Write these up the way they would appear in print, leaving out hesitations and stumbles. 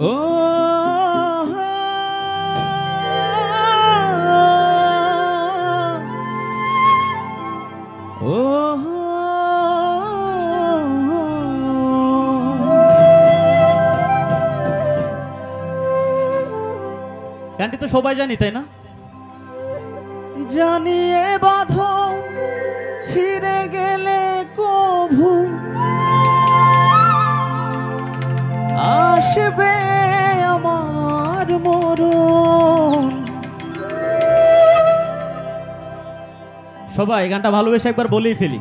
ও ও গানটি তো সবাই জানি, তাই না? জানিয়ে বাঁধো ছিঁড়ে গেলে কভু আসবে আমার মরণ। সবাই গানটা ভালোবেসে একবার বলেই ফেলি,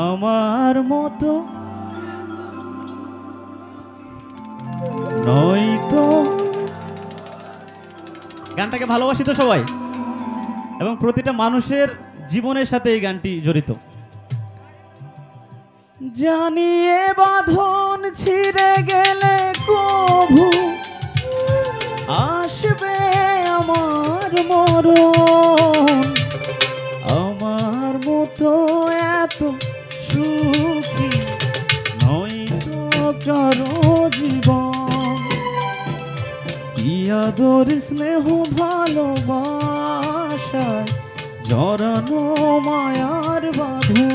আমার মতো নয়তো। গানটাকে ভালোবাসি তো সবাই, এবং প্রতিটা মানুষের জীবনের সাথে এই গানটি জড়িত। জানিয়ে বাঁধন ছিঁড়ে গেলে কভু আসবে আমার মরণ। আমার মতো এত সুখী নয়তো কারো জীবন। ইয়াদর স্নেহ ভালোবাসায় জড়ানো মায়ার বাঁধন।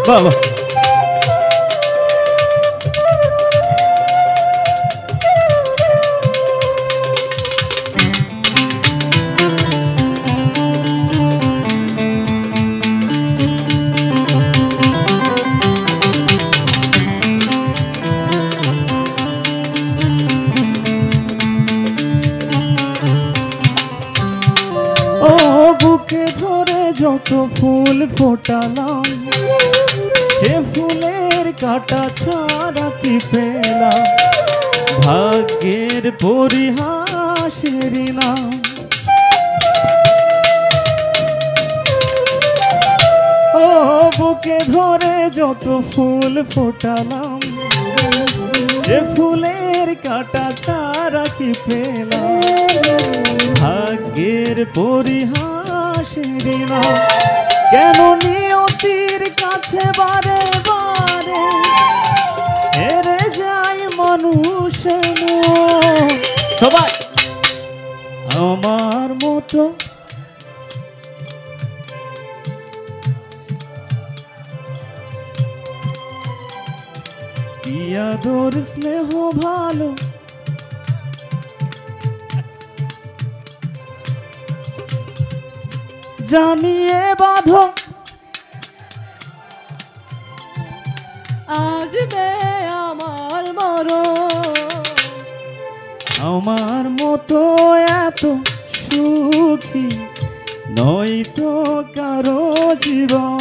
বাবা ও বুকে ধরে যত ফুল ফোটালাম, সে ফুলের কাটা ছাড়া কি পেলাম? ভাগ্যের পরিহাসের নাম। ও বুকে ধরে যত ফুল ফোটালাম, সে ফুলের কাটা ছাড়া কি পেলাম? ভাগ্যের পরিহাসের নাম। কেন নিয়তির কাছে বারে বারে হেরে যায় মানুষ? সবাই আমার মতো ইয়াদর স্নেহ ভালো জানিয়ে বাঁধো আসবে আমার মরণ। আমার মতো এত সুখী নয়তো কারো জীবন।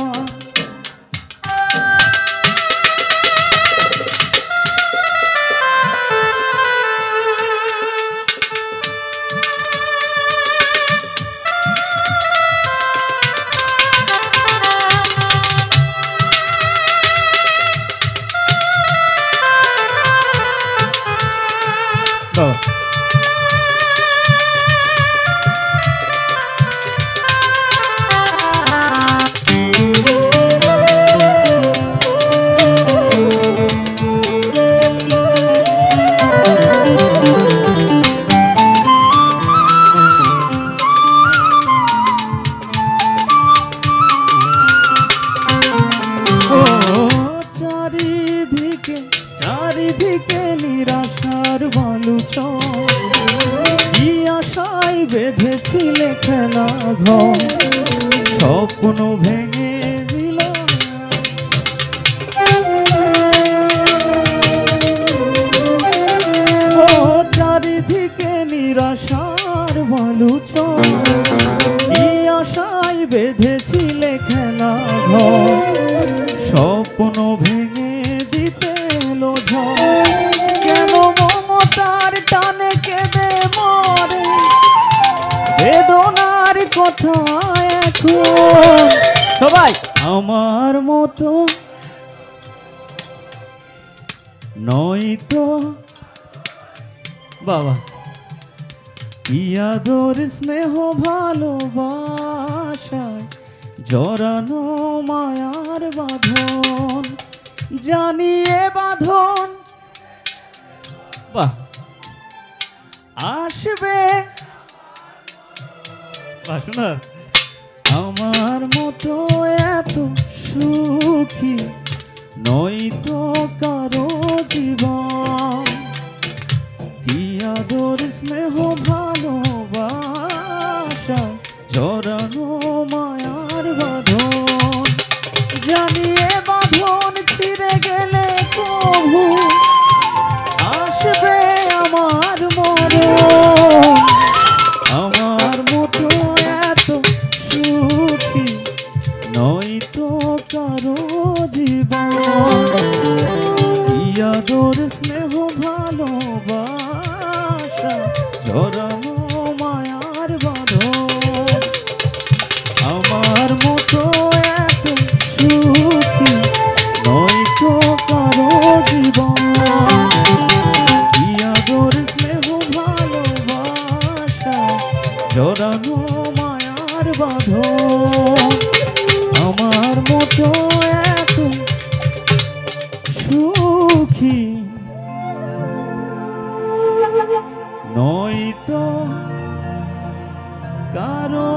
চারিদিকে নিরাশার বালুচর, কি আশায় বেঁধেছিলে খেলা ঘর, স্বপ্ন ভেঙে দিল। ও চারিদিকে নিরাশার বালুচর, কি আশায় বেঁধেছিলে খেলা ঘর, স্বপ্ন ভেঙে দিতে এলো ঝড়। কেন মমতার টানে কেঁদে মরে, বেদনার কথা এখন সবাই আমার মতো নয়তো বাবা কি আদর স্নেহ ভালোবাসায় জড়ানো মায়ার বাঁধন, জানিয়ে বাঁধন বাহ আসবে বাহ সুন্দর। আমার মতো এত সুখী নয়তো কারো জীবন, কি আদর স্নেহ ভালোবাসা জড়ানো মায়ার বাঁধন, জানিয়ে বাঁধন ছিঁড়ে গেলে কবু আসবে আমার মরণ। আমার মতো এত সুখী নয়তো কারো জীবন, কি আদর স্নেহ ভালোবাসা জড়ানো মায়ার বাঁধন। আমার মতো এত সুখী নয়তো কারো জীবন, কি আদর স্নেহ ভালোবাসা জড়ানো মায়ার বাঁধন। আমার মতো এত সুখী নয়তো কারো